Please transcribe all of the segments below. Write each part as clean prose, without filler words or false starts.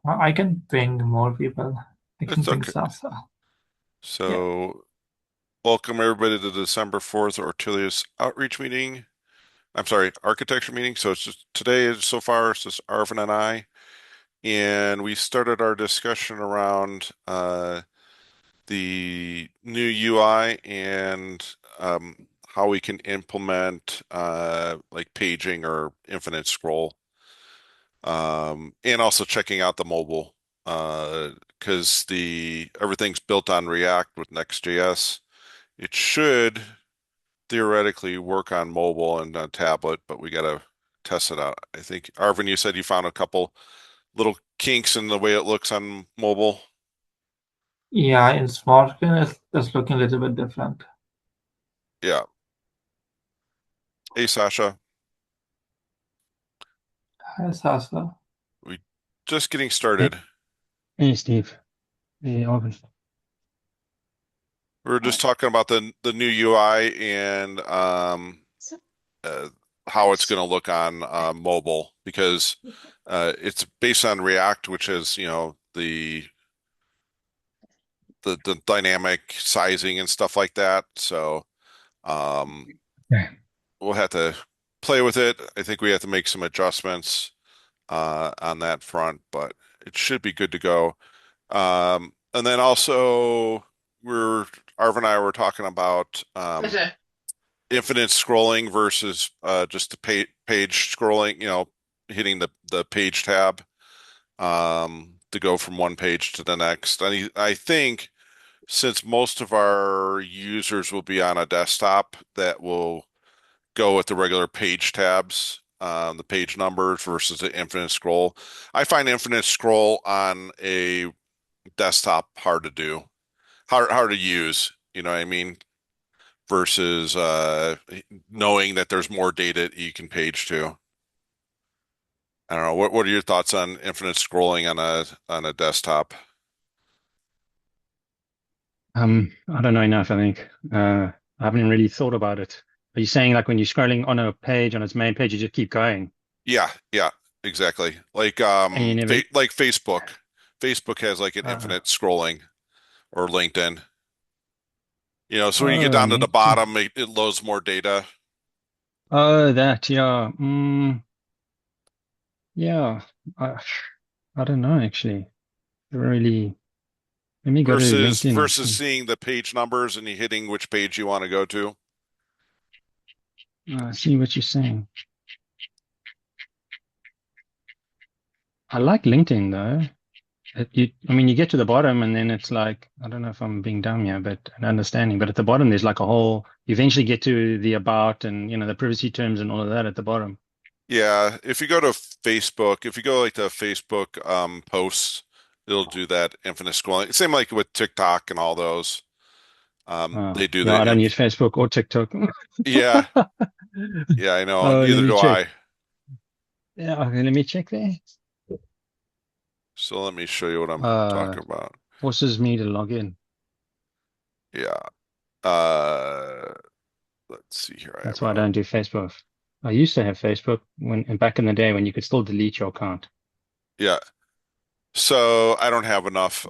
I can ping more people. I can It's ping okay. Sasa. Yeah. So, welcome everybody to the December 4th Ortelius outreach meeting. I'm sorry, architecture meeting. So it's just today so far, it's just Arvin and I, and we started our discussion around the new UI and how we can implement like paging or infinite scroll, and also checking out the mobile because the everything's built on React with Next.js. It should theoretically work on mobile and on tablet, but we gotta test it out. I think, Arvin, you said you found a couple little kinks in the way it looks on mobile. Yeah, in small screen, it's looking a little bit different. Yeah. Hey, Sasha, Hi, Sasa. we just getting Hey, started. hey, Steve. Hey, Alvin. We were just talking about the new UI and uh, how it's going to look on mobile because it's based on React, which is, the dynamic sizing and stuff like that. So um, Yeah. we'll have to play with it. I think we have to make some adjustments on that front, but it should be good to go. And then also, we're Arv and I were talking about infinite scrolling versus just the page scrolling. Hitting the page tab to go from one page to the next. And I think since most of our users will be on a desktop, that will go with the regular page tabs, the page numbers versus the infinite scroll. I find infinite scroll on a desktop hard to do, hard to use. You know what I mean? Versus knowing that there's more data you can page to. I don't know. What are your thoughts on infinite scrolling on a desktop? I don't know enough, I think. I haven't really thought about it. Are you saying like when you're scrolling on a page, on its main page, you just keep going Yeah, yeah, exactly. Like and you never, fa like Facebook. Facebook has like an uh, infinite scrolling, or LinkedIn. So when you get oh, down to the LinkedIn. bottom, it loads more data. Oh, that, yeah. Yeah. I, I don't know, actually. Really, let me go to versus LinkedIn and versus see. seeing the page numbers and you hitting which page you want to go to. See what you're saying. I like LinkedIn though. I mean, you get to the bottom and then it's like, I don't know if I'm being dumb here, but an understanding. But at the bottom, there's like a whole, you eventually get to the about and, the privacy terms and all of that at the bottom. Yeah, if you go to Facebook, if you go like to Facebook posts, it'll do that infinite scrolling. Same like with TikTok and all those. They do Yeah, I the don't inf use Facebook or TikTok. yeah, yeah, I know. Oh, let Neither me do check. I. Yeah, okay, let me check there. So let me show you what I'm Uh, talking about. Forces me to log in. Yeah. Uh, let's see here. I have That's why I don't do Facebook. I used to have Facebook back in the day when you could still delete your account. yeah. So I don't have enough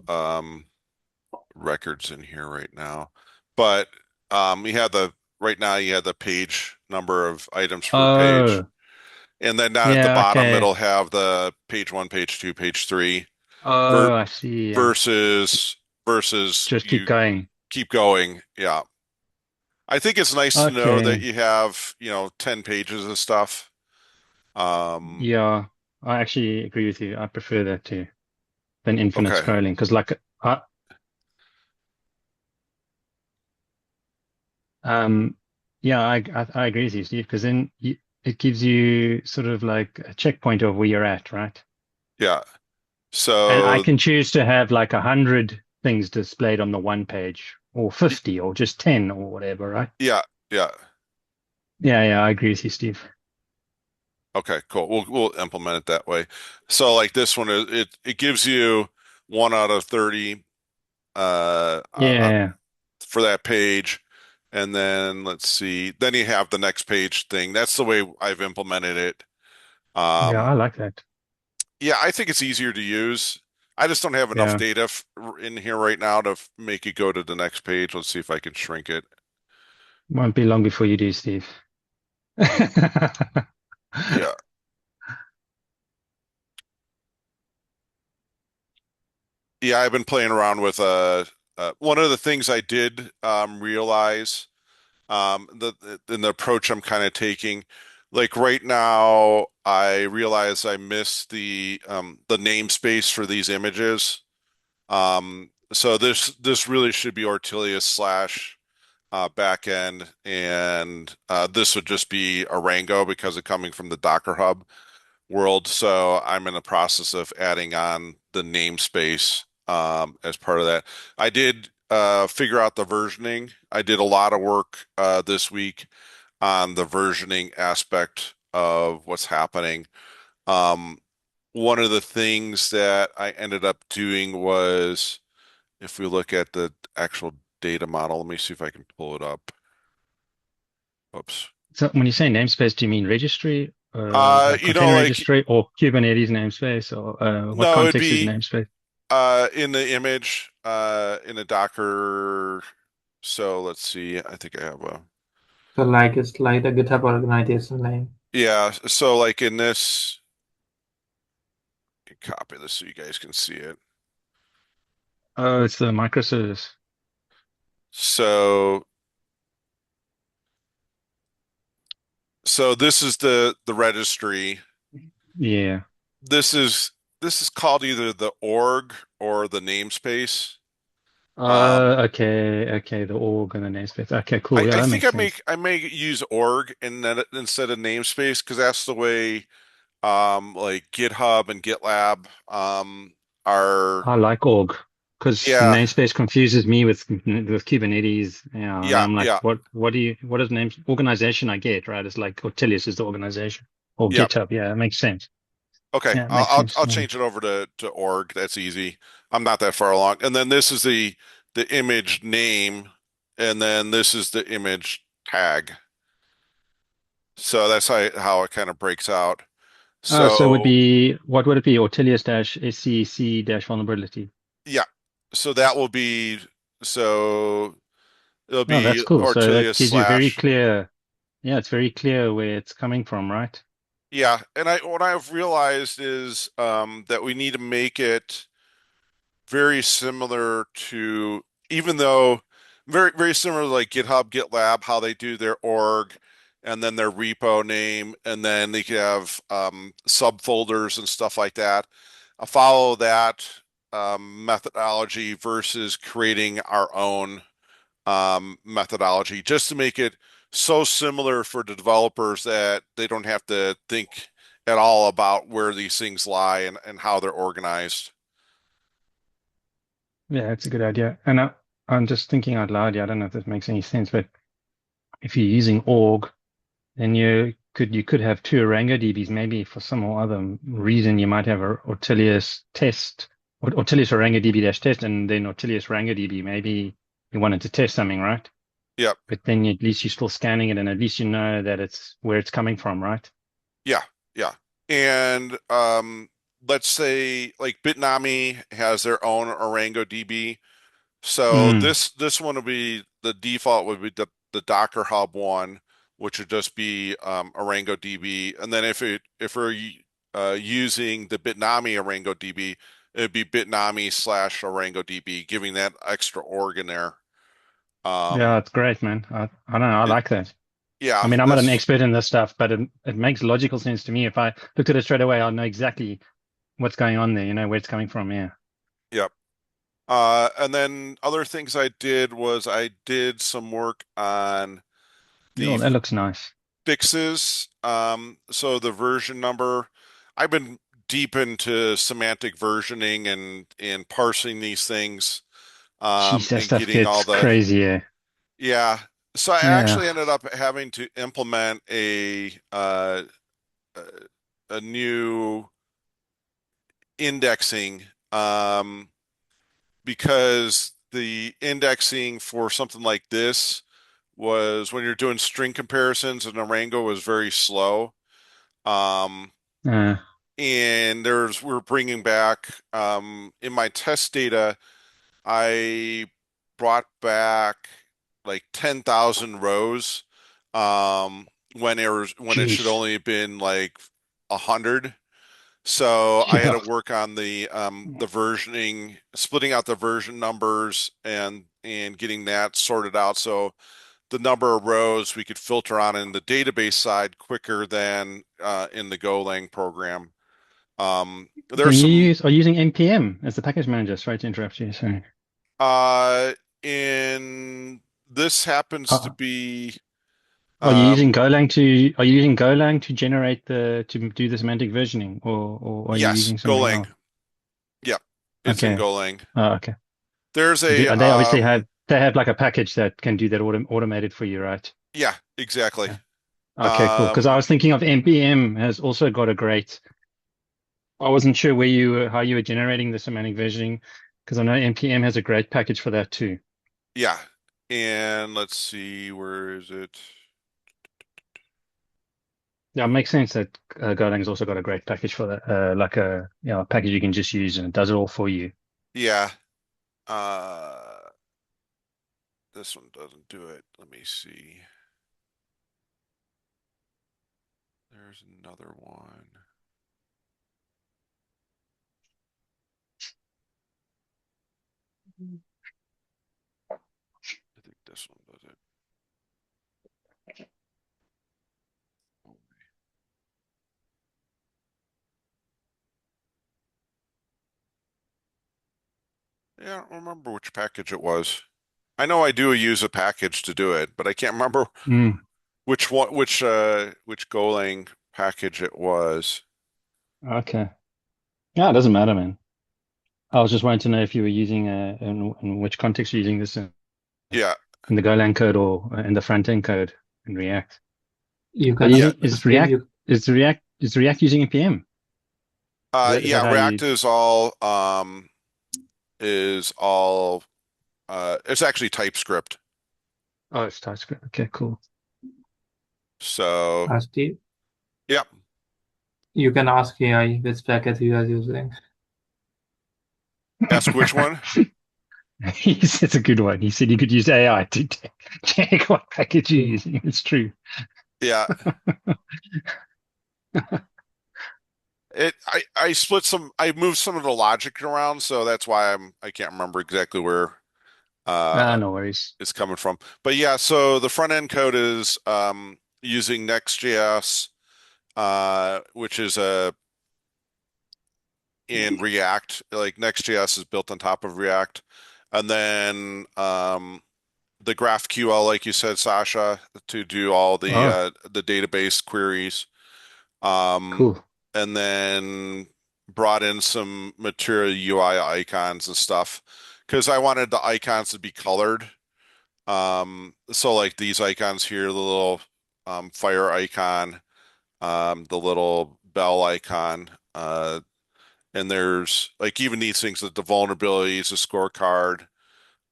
records in here right now, but you have the right now you have the page number of items per page, Oh, and then down at the yeah, bottom okay. it'll have the page one, page two, page three, ver Oh, I see. Yeah. versus Just keep you going. keep going. Yeah. I think it's nice to know that Okay. you have, 10 pages of stuff. Um, Yeah, I actually agree with you. I prefer that too than infinite okay. scrolling because, like, um, yeah, I agree with you, Steve. Because then it gives you sort of like a checkpoint of where you're at, right? Yeah. And I So, can choose to have like 100 things displayed on the one page, or 50, or just 10, or whatever, right? yeah, yeah. Yeah, yeah, I agree with you, Steve. Okay, cool. We'll implement it that way. So like this one it gives you 1 out of 30 uh, uh uh, Yeah, for that page. And then let's see. Then you have the next page thing. That's the way I've implemented it. yeah, I Um like that. yeah, I think it's easier to use. I just don't have enough Yeah, data in here right now to make it go to the next page. Let's see if I can shrink it. won't be long before you do, Steve. Yeah. Yeah, I've been playing around with one of the things I did realize in the approach I'm kind of taking. Like right now, I realize I missed the namespace for these images. So this really should be Ortelius slash backend, and this would just be Arango because of coming from the Docker Hub world. So I'm in the process of adding on the namespace as part of that. I did figure out the versioning. I did a lot of work this week on the versioning aspect of what's happening. Um, One of the things that I ended up doing was, if we look at the actual data model, let me see if I can pull it up. Oops. So when you say namespace, do you mean registry, like container Like, registry, or Kubernetes namespace, or what no, it'd context is be namespace? in the image, in a Docker. So let's see. I think I have a, So like it's like the GitHub organization name. yeah. So like in this, copy this so you guys can see it. Oh, it's the microservice. So, so this is the registry. Yeah. This is this is called either the org or the namespace. Um, Okay. The org and the namespace. Okay, cool. Yeah, I that think makes sense. I may use org and then instead of namespace because that's the way like GitHub and GitLab are. I like org because Yeah, namespace confuses me with Kubernetes. Yeah, and yeah, I'm like, yeah, what is name organization I get, right? It's like Ortelius is the organization or yeah. GitHub. Yeah, it makes sense. Okay, Yeah, it makes sense. I'll Yeah. change it over to org. That's easy. I'm not that far along. And then this is the image name, and then this is the image tag. So that's how it kind of breaks out. So it would So be what would it be? Ortelius dash SCC dash vulnerability. yeah, so that will be so it'll Oh, that's be cool. So that Ortelius gives you very slash. clear. Yeah, it's very clear where it's coming from, right? Yeah, and I what I've realized is that we need to make it very similar to, even though very similar to like GitHub, GitLab, how they do their org and then their repo name, and then they can have subfolders and stuff like that. I follow that methodology versus creating our own methodology just to make it so similar for the developers that they don't have to think at all about where these things lie and how they're organized. Yeah, it's a good idea. And I'm just thinking out loud. Yeah, I don't know if this makes any sense, but if you're using org, then you could have two Rango DBs. Maybe for some or other reason, you might have a Ortelius test, or Ortelius Rango DB dash test, and then Ortelius Rango DB. Maybe you wanted to test something, right? Yep. But then at least you're still scanning it, and at least you know that it's where it's coming from, right? Yeah, yeah. And let's say like Bitnami has their own Orango DB. So Mm. this one would be the default would be the Docker Hub one, which would just be Orango DB. And then if we're using the Bitnami Orango DB, it'd be Bitnami slash Orango DB, giving that extra org in there. Yeah, Um, it's great, man. I don't know. I it, like that. I yeah, mean, I'm not an that's expert in this stuff, but it makes logical sense to me. If I looked at it straight away, I'll know exactly what's going on there, where it's coming from. Yeah. yep. And then other things I did was I did some work on Oh, the that looks nice. fixes. So the version number, I've been deep into semantic versioning and parsing these things, Jeez, that and stuff getting all gets the, crazy. Yeah. yeah. So I Yeah. actually ended up having to implement a a new indexing, because the indexing for something like this was when you're doing string comparisons and Narango was very slow. Um, Uh, and we're bringing back in my test data, I brought back like 10,000 rows when it should Jeez. only have been like 100. So I had Yeah. to work on the versioning, splitting out the version numbers and getting that sorted out so the number of rows we could filter on in the database side quicker than in the Golang program. There's Can you some use, are you using NPM as the package manager? Sorry to interrupt you. Sorry. uh in this happens to Uh, be Are you using um Golang to generate to do the semantic versioning, or are you yes, using something Golang. else? Yep, it's in Okay. Golang. Okay. There's a They obviously have like a package that can do that automated for you, right? yeah, exactly. Yeah. Okay, cool. Because I Um was thinking of NPM has also got a great. I wasn't sure how you were generating the semantic versioning, because I know NPM has a great package for that too. yeah. And let's see, where is it? Yeah, it makes sense that Golang's also got a great package for that, like a package you can just use and it does it all for you. Yeah. Uh this one doesn't do it. Let me see. There's another one. I think this one does it. Yeah, I don't remember which package it was. I know I do use a package to do it, but I can't remember Mm, which Golang package it was. okay. Yeah, it doesn't matter, man. I was just wanting to know if you were using in which context you're using this Yeah. in the Golang code or in the front end code in React. You Are can you Yeah. using Steve, you is React using npm? Is that Yeah, how React you? is all it's actually TypeScript. Oh, it's TypeScript. Okay, cool. So, Steve, yeah. you can ask AI which package you are using. Ask which one? It's a good one. He said you could use AI to check what package you're Yeah. using. It's true. Yeah. I moved some of the logic around, so that's why I can't remember exactly where Ah, uh no worries. it's coming from. But yeah, so the front end code is using Next.js, which is a in React. Like Next.js is built on top of React. And then the GraphQL, like you said, Sasha, to do all Oh, the database queries. Um, cool. and then brought in some material UI icons and stuff because I wanted the icons to be colored. So like these icons here, the little fire icon, the little bell icon, and there's like even these things like the vulnerabilities, the scorecard,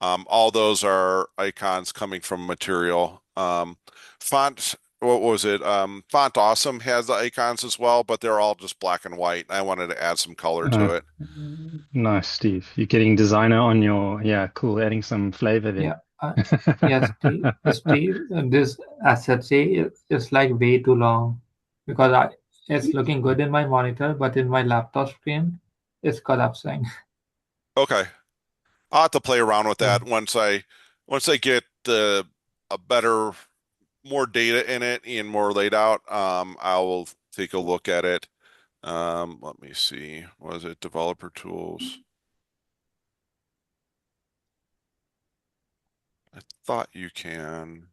all those are icons coming from material. Font, what was it? Font Awesome has the icons as well, but they're all just black and white. I wanted to add some color to Uh, it. nice, Steve. You're getting designer on your, yeah, cool. Adding some flavor Yeah, there. yes, Steve, this SHA is like way too long because it's looking good in my monitor, but in my laptop screen, it's collapsing. Okay, I'll have to play around with So, that once I get the a better more data in it and more laid out. I will take a look at it. Let me see. Was it developer tools? I thought you can.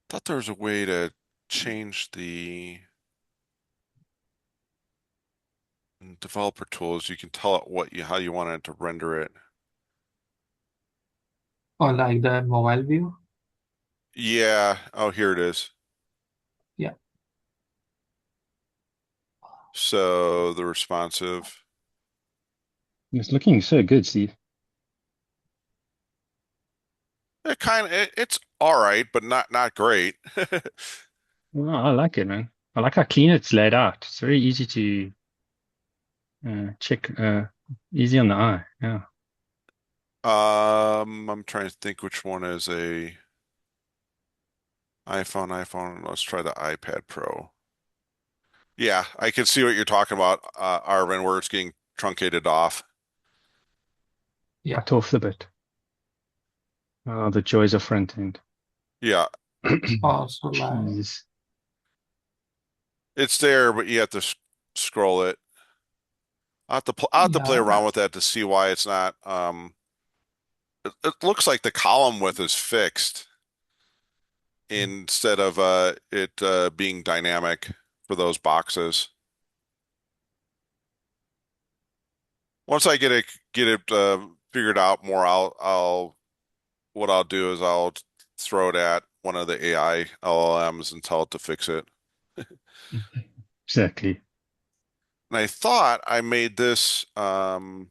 Thought there was a way to change the developer tools. You can tell it how you want it to render it. or like the mobile view. Yeah. Oh, here it is. Yeah. So the responsive. It's looking so good, Steve. It's all right, but not great. Well, I like it, man. I like how clean it's laid out. It's very easy to check, easy on the eye. Yeah. I'm trying to think which one is a iPhone. Let's try the iPad Pro. Yeah, I can see what you're talking about, Arvin, where it's getting truncated off. Yeah. Cut off the bit. Oh, the joys of front end. Yeah, Also, like, Jesus. it's there, but you have to scroll it. I'll have to play yeah, around with that to see why it's not. It looks like the column width is fixed instead of it being dynamic for those boxes. Once I get it figured out more, I'll what I'll do is I'll throw it at one of the AI LLMs and tell it to fix it. Exactly. And I thought I made this. Oh,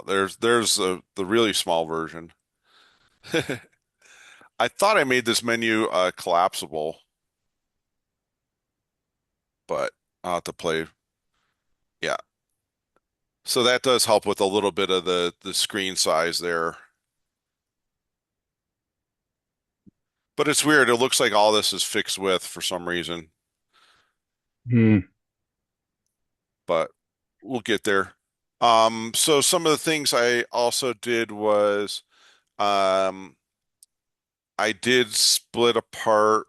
there's the really small version. I thought I made this menu collapsible, but I'll have to play. Yeah. So that does help with a little bit of the screen size there. But it's weird. It looks like all this is fixed width for some reason, Mm. but we'll get there. So some of the things I also did was um, I did split apart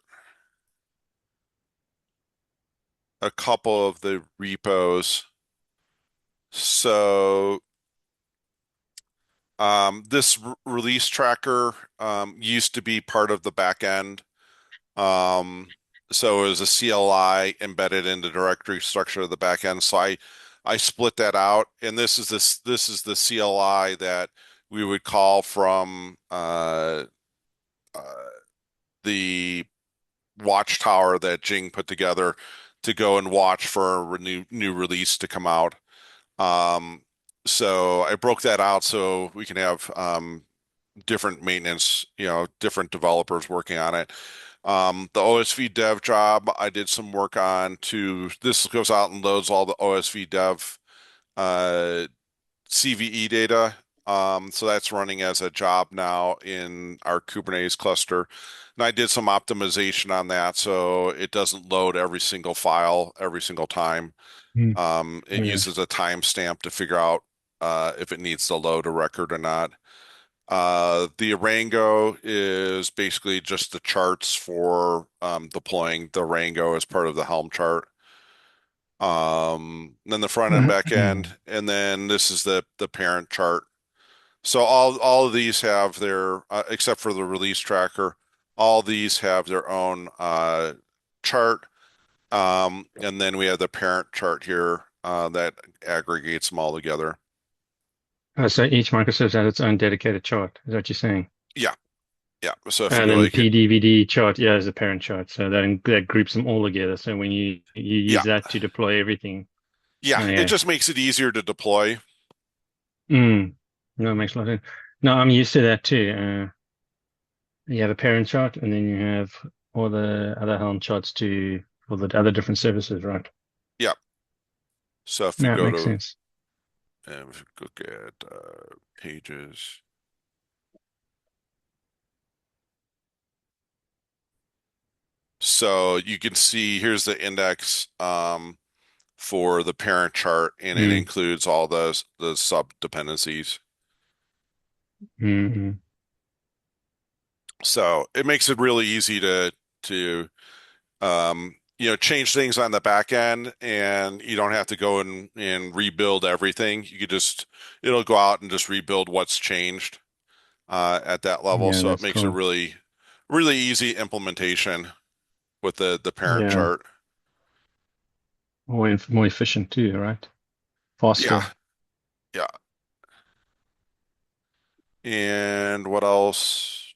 a couple of the repos. So this release tracker used to be part of the back end. Um, so it was a CLI embedded in the directory structure of the back end. So I split that out, and this is the CLI that we would call from uh, the watchtower that Jing put together to go and watch for a new release to come out. Um, so I broke that out so we can have different maintenance, different developers working on it. The OSV dev job, I did some work on to this goes out and loads all the OSV dev uh, CVE data. So that's running as a job now in our Kubernetes cluster. And I did some optimization on that so it doesn't load every single file every single time. Mm. It Oh, yeah. uses a timestamp to figure out if it needs to load a record or not. The Rango is basically just the charts for deploying the Rango as part of the Helm chart. Then the front end, back end, and then this is the parent chart. So all of these have their except for the release tracker, all these have their own chart. And then we have the parent chart here that aggregates them all together. So each microservice has its own dedicated chart. Is that what you're saying? Yeah, yeah. So if you And go then like, PDVD chart, yeah, is a parent chart. So that groups them all together. So when you yeah, use that to deploy everything, yeah, it okay. just makes it easier to deploy. Mm. No, it makes a lot of sense. No, I'm used to that too. You have a parent chart, and then you have all the other Helm charts to for the other different services, right? Yeah. So if we Yeah, it go makes to sense. if we look at pages, so you can see here's the index for the parent chart, and it Mm. includes all the sub dependencies. Mm. So it makes it really easy to change things on the back end, and you don't have to go and rebuild everything. You could just it'll go out and just rebuild what's changed at that level. Yeah, So it that's makes a cool. really easy implementation with the parent Yeah, chart. more efficient too, right? Yeah, Faster. yeah. And what else?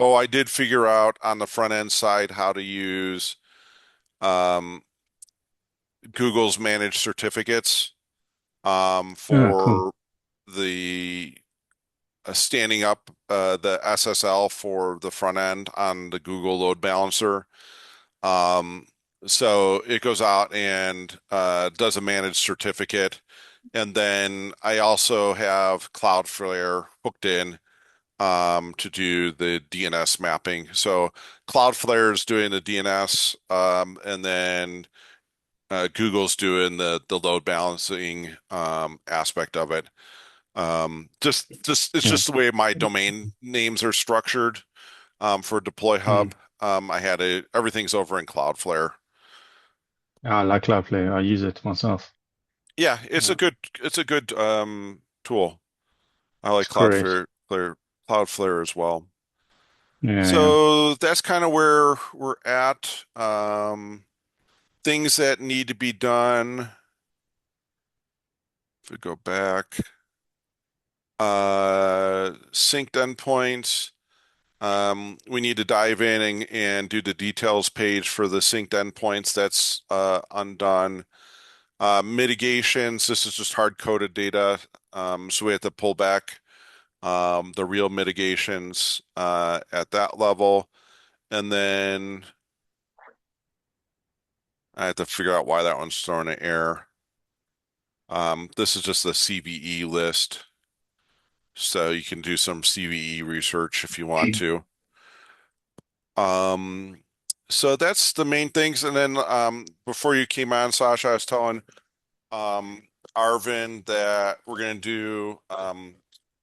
Oh, I did figure out on the front end side how to use um, Google's managed certificates Oh, cool. for the standing up the SSL for the front end on the Google load balancer. Um, so it goes out and does a managed certificate. And then I also have Cloudflare hooked in to do the DNS mapping. So Cloudflare is doing the DNS, and then Google's doing the load balancing aspect of it. Just it's Yeah. just the way my domain names are structured for Deploy Mm. Hub. Everything's over in Cloudflare. I like Cloudflare. I use it myself. Yeah, Yeah. it's a good tool. I like It's great. Cloudflare as well. Yeah, yeah. So that's kind of where we're at. Things that need to be done. If we go back, synced endpoints. We need to dive in and do the details page for the synced endpoints. That's undone. Mitigations. This is just hard-coded data. So we have to pull back the real mitigations at that level. And then I have to figure out why that one's throwing an error. This is just the CVE list. So you can do some CVE research if you want to. Um, so that's the main things. And then before you came on, Sasha, I was telling um, Arvin that we're going to do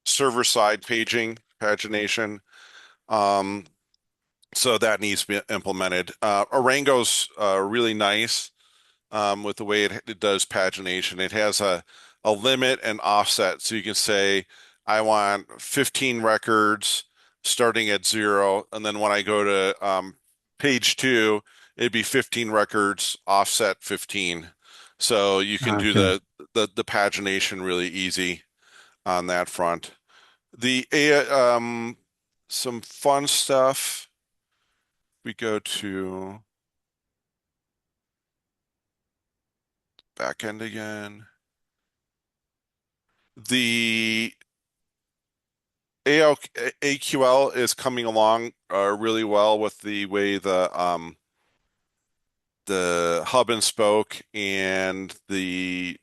server-side pagination. Um, so that needs to be implemented. Orango's really nice with the way it does pagination. It has a limit and offset. So you can say, I want 15 records starting at 0. And then when I go to page 2, it'd be 15 records offset 15. So you can do Okay. the pagination really easy on that front. The some fun stuff. We go to backend again. The AQL is coming along really well with the way the hub and spoke and the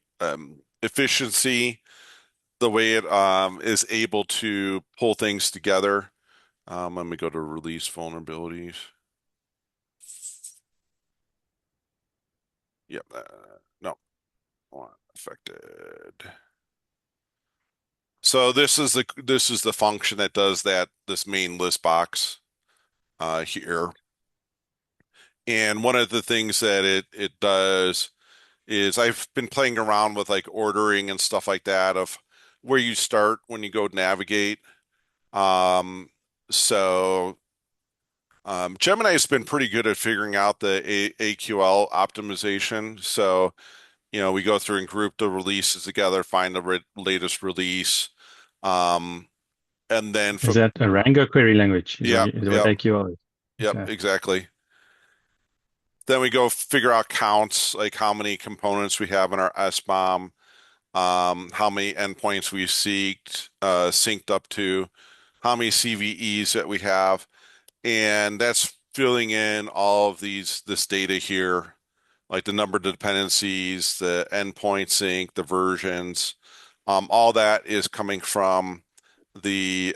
efficiency, the way it is able to pull things together. Let me go to release vulnerabilities. Yep, no, affected. So this is the function that does this main list box here. And one of the things that it does is I've been playing around with like ordering and stuff like that of where you start when you go navigate. Um, so Gemini has been pretty good at figuring out the AQL optimization. So, we go through and group the releases together, find the latest release. Um, and then Is from, that a Rango query language? yep, Is what yep, AQL is? yep, Okay. exactly. Then we go figure out counts, like how many components we have in our SBOM, how many endpoints we synced up to, how many CVEs that we have, and that's filling in all of this data here, like the number of dependencies, the endpoint sync, the versions. All that is coming from these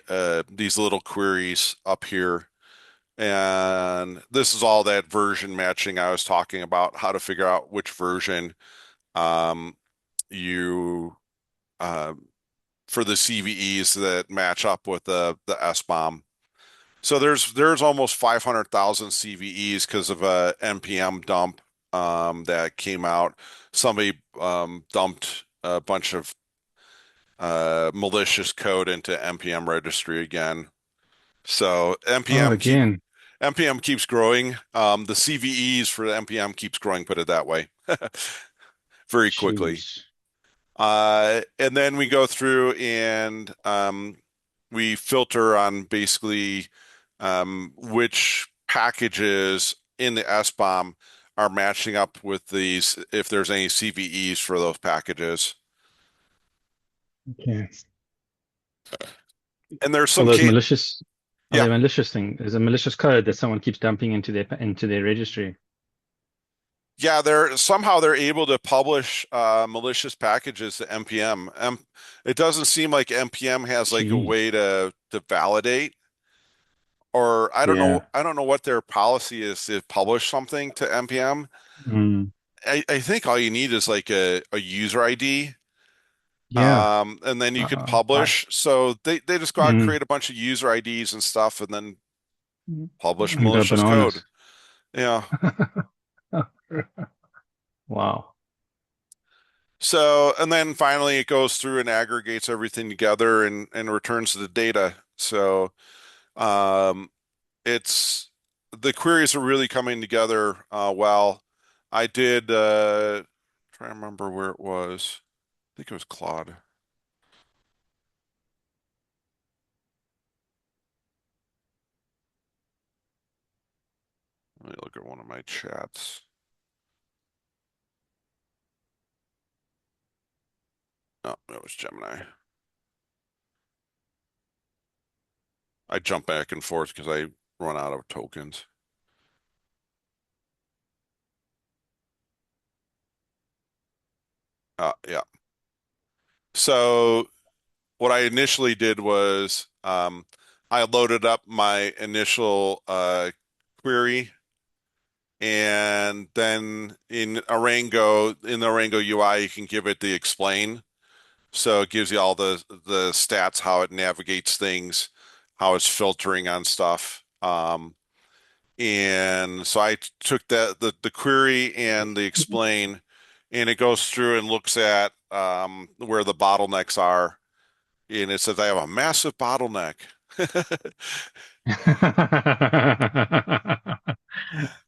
little queries up here. And this is all that version matching I was talking about, how to figure out which version um, you uh, for the CVEs that match up with the SBOM. So there's almost 500,000 CVEs because of a npm dump that came out. Somebody dumped a bunch of malicious code into npm registry again. So Oh, again. npm keeps growing. The CVEs for the npm keeps growing, put it that way, very quickly. Jeez. And then we go through and we filter on basically which packages in the SBOM are matching up with these, if there's any CVEs for those packages. Okay. And there's All some those case, malicious, are yeah, they malicious thing? There's a malicious code that someone keeps dumping into their registry. yeah, they're able to publish malicious packages to npm. It doesn't seem like npm has like a Jeez. way to validate, or Yeah. I don't know what their policy is to publish something to npm. Mm. I think all you need is like a user ID, Yeah. and then you can Right. publish. So they just go out, Mm. create a bunch of user IDs and stuff, and then publish And go malicious code. bananas. Yeah. Wow. So, and then finally it goes through and aggregates everything together and returns the data. So, um, it's the queries are really coming together well. I did try to remember where it was. I think it was Claude. Let me look at one of my chats. No, it was Gemini. I jump back and forth because I run out of tokens. Yeah. So what I initially did was I loaded up my initial query, and then in the Arango UI, you can give it the explain. So it gives you all the stats, how it navigates things, how it's filtering on stuff. And so I took the query and the explain, and it goes through and looks at where the bottlenecks are, and it says I have a massive bottleneck.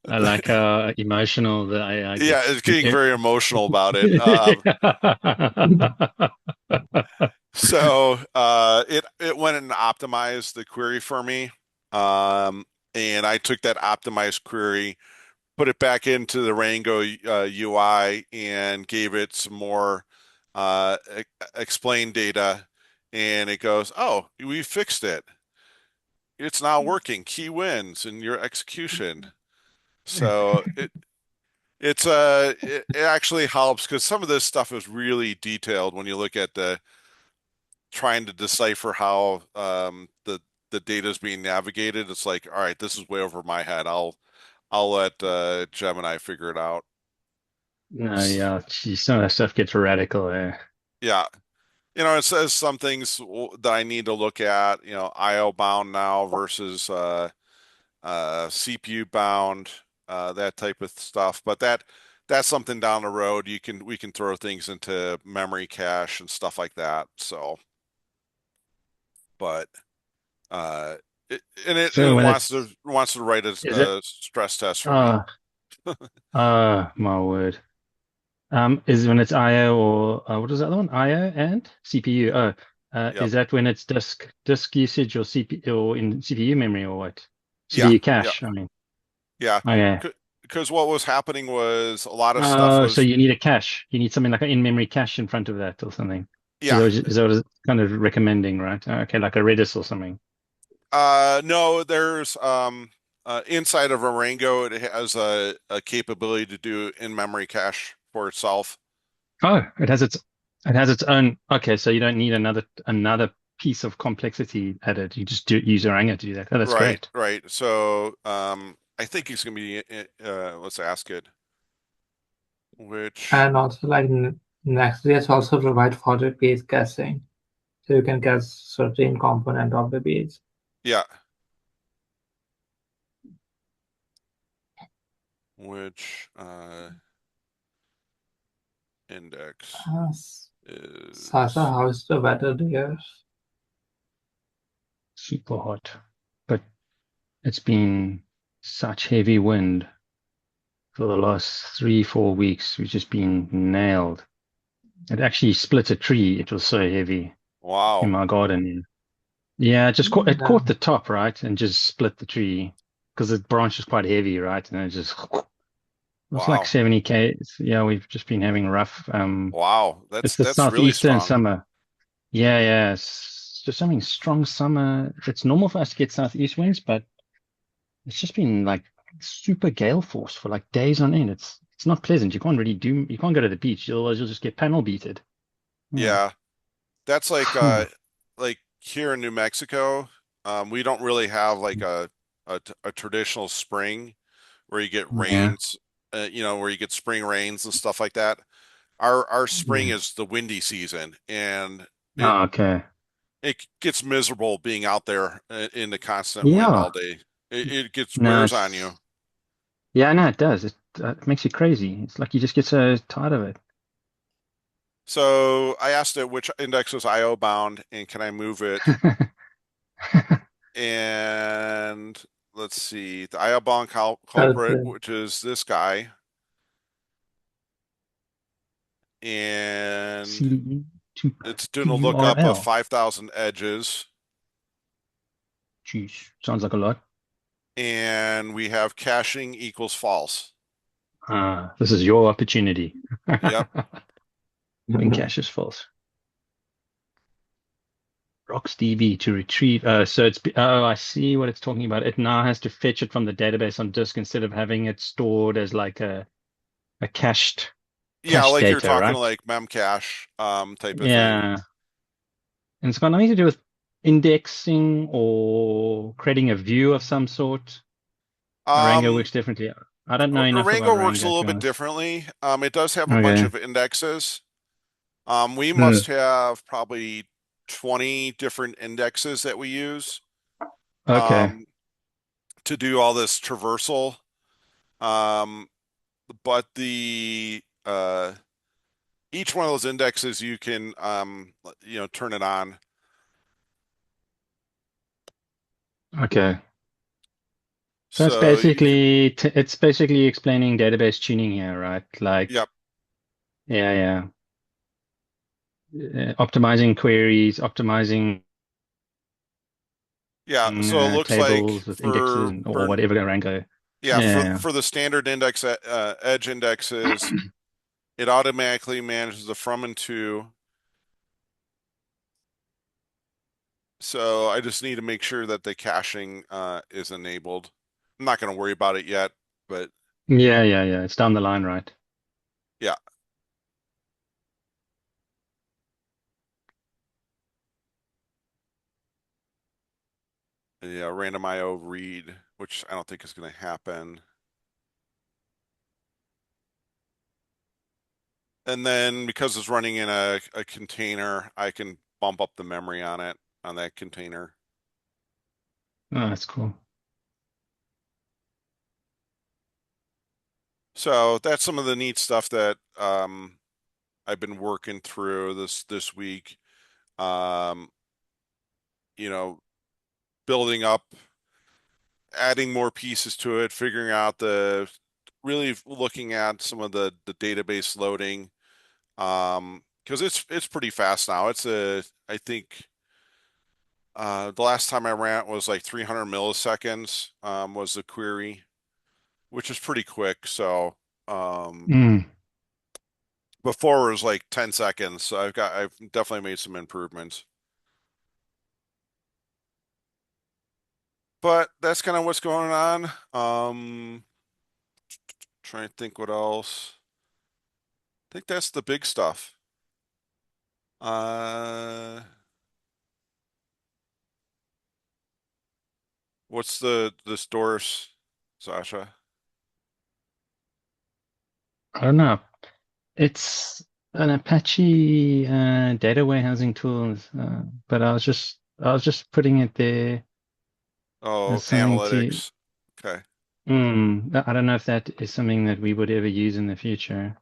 I like how emotional the AI Yeah, gets. it's getting very emotional about it. So it went and optimized the query for me. Um, and I took that optimized query, put it back into the Rango UI, and gave it some more explain data. And it goes, "Oh, we fixed it. It's now working. Key wins in your execution." So it actually helps because some of this stuff is really detailed when you look at the trying to decipher how the data is being navigated. It's like, all right, this is way over my head. I'll let Gemini figure it out. No, yeah, geez, some of that stuff gets radical there. Yeah, it says some things that I need to look at. IO bound now versus CPU bound, that type of stuff. But that's something down the road. We can throw things into memory cache and stuff like that. So, but uh, So it when wants to write is it, a stress test for me. uh, my word. Is when it's IO or what is the other one? IO and CPU. Oh, Yep. is that when it's disk usage or CPU or in CPU memory or what? Yeah. CPU Yeah. cache, I mean. Yeah. Okay. Because what was happening was a lot of stuff Oh, so was you need a cache. You need something like an in-memory cache in front of that or something. yeah. Is that what it's kind of recommending, right? Okay, like a Redis or something. No, there's inside of Arango, it has a capability to do in-memory cache for itself. Oh, it has its own. Okay, so you don't need another piece of complexity added. You just use Oranga to do that. Oh, that's Right, great. right. So I think it's gonna be let's ask it which And also, like Next.js also provide for page caching, so you can cache certain component of the page. yeah, which index Uh, Sasha, is how's the weather there? Super hot. But it's been such heavy wind for the last 3, 4 weeks. We've just been nailed. It actually split a tree. It was so heavy in wow, my garden. Yeah, it caught the Then top, right, and just split the tree because the branch is quite heavy, right? And it just it was like wow, 70 K. Yeah, we've just been having rough. wow. It's the That's really southeastern strong. summer. Yeah, yeah. just having strong summer. It's normal for us to get southeast winds, but it's just been like super gale force for like days on end. It's not pleasant. You can't go to the beach. You'll just get panel beated. Yeah. Yeah, that's like here in New Mexico, we don't really have like a traditional spring where you get Yeah. rains, where you get spring rains and stuff like that. Our spring Yeah. is the windy season, and it Oh, okay. it gets miserable being out there in the constant wind all Yeah. day. It gets No, wears on you. it's yeah, no, it does. It makes you crazy. It's like you just get so tired of it. So I asked it which index was IO bound and can I move it? And let's see, the IO bound culprit, Okay. which is this guy, and CDE to it's doing a lookup of URL. 5,000 edges, Jeez, sounds like a lot. and we have caching equals false. This is your opportunity. Yep. Having cache is false. RocksDB to retrieve. So I see what it's talking about. It now has to fetch it from the database on disk instead of having it stored as like a Yeah, cached like you're data, talking right? like memcache type of thing. Yeah. And it's got nothing to do with indexing or creating a view of some sort. Rango Um, works differently. I don't know enough about Rango works a Rango, to little be bit honest. differently. It does have a bunch Okay. of indexes. We Hmm. must have probably 20 different indexes that we use Okay. um, to do all this traversal. Um, but the each one of those indexes you can turn it on. Okay. So So you can, it's basically explaining database tuning here, right? Like, yep, yeah, yeah. Optimizing queries, optimizing yeah. So it looks like tables with indexes or whatever Rango. Yeah. for the standard index edge indexes, it automatically manages the from and to. So I just need to make sure that the caching is enabled. I'm not going to worry about it yet, but Yeah. It's down the line, right? yeah, yeah, random IO read, which I don't think is going to happen. And then because it's running in a container, I can bump up the memory on it on that container. Oh, that's cool. So that's some of the neat stuff that I've been working through this week. Um, you know, building up, adding more pieces to it, figuring out really looking at some of the database loading. Because it's pretty fast now. I think the last time I ran it was like 300 milliseconds was the query, which is pretty quick. So Mm. before it was like 10 seconds. So I've definitely made some improvements. But that's kind of what's going on. Trying to think what else. I think that's the big stuff. Uh, what's this Doris, Sasha? I don't know. It's an Apache data warehousing tool, but I was just putting it there Oh, as something to. analytics. Okay. I don't know if that is something that we would ever use in the future.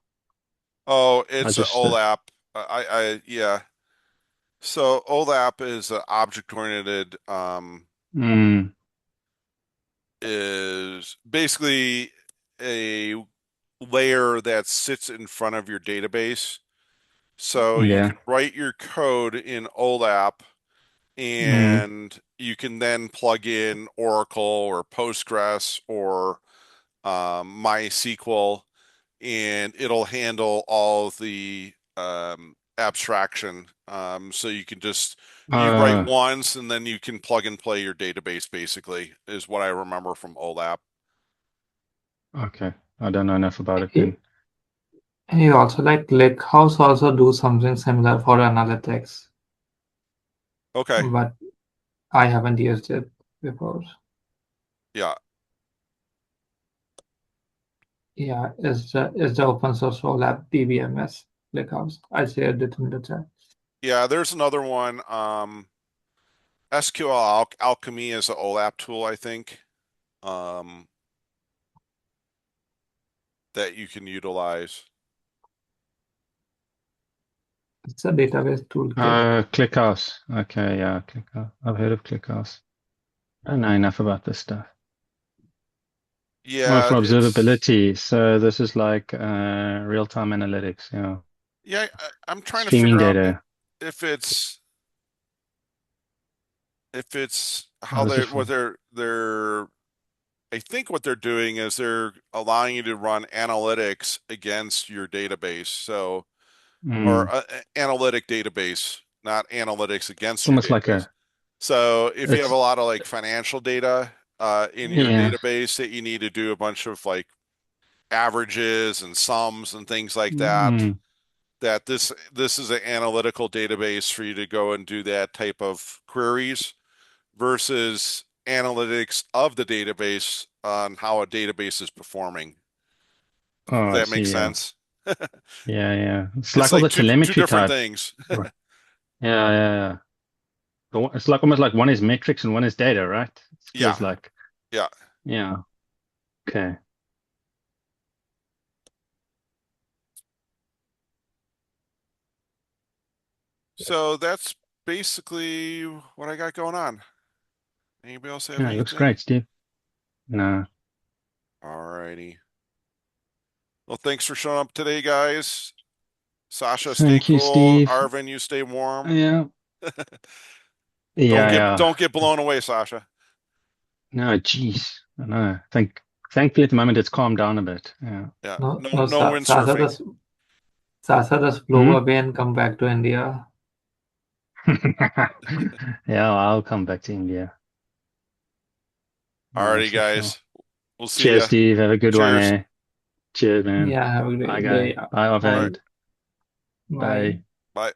Oh, I it's an just OLAP. Yeah. So OLAP is an object-oriented mm, is basically a layer that sits in front of your database. So you yeah. can write your code in OLAP Mm, and you can then plug in Oracle or Postgres or MySQL and it'll handle all of the abstraction. So you write Uh, once and then you can plug and play your database basically, is what I remember from OLAP. okay. I don't know enough about it He, then. he also like ClickHouse also do something similar for analytics, Okay. but I haven't used it before. Yeah. Yeah, is the open source OLAP DBMS ClickHouse. I shared it in the chat. Yeah, there's another one. SQL Alchemy is an OLAP tool, I think, um, that you can utilize. It's a database toolkit. ClickHouse. Okay, yeah, ClickHouse. I've heard of ClickHouse. I don't know enough about this stuff. Oh, Yeah, for it's observability. So this is like real-time analytics, yeah. yeah. I'm trying to Streaming figure out data. if it's Oh, how this is they're I think what they're doing is they're allowing you to run analytics against your database. So, or mm, analytic database, not analytics it's against your almost like database. a So if you have a it's lot of like financial data in your yeah. database that you need to do a bunch of like averages and sums and things like that, Mm, that this is an analytical database for you to go and do that type of queries versus analytics of the database on how a database is performing. oh, If I that makes see, yeah. sense. Yeah, yeah. It's It's like all like the two telemetry different type. things. Right. Yeah, yeah, yeah. It's like almost like one is metrics and one is data, right? It Yeah, feels like. yeah. Yeah. Okay. So that's basically what I got going on. Anybody else have Yeah, it looks anything? great, Steve. No. Alrighty. Well, thanks for showing up today, guys. Sasha, stay Thank you, cool. Steve. Arvin, you stay warm. Yeah. Yeah, yeah. Don't get blown away, Sasha. No, geez. I know. Thankfully at the moment it's calmed down a bit. Yeah. Yeah, No, no, no windsurfing. Sasa just flew Hmm? away and come back to India. Yeah, I'll come back to India. That's Alrighty, for sure. guys. We'll see Cheers, ya. Steve. Have a good one, Cheers. eh? Cheers, man. Yeah, have a Bye, great guy. day. Bye, All right. Arvind. Bye. Bye. Bye.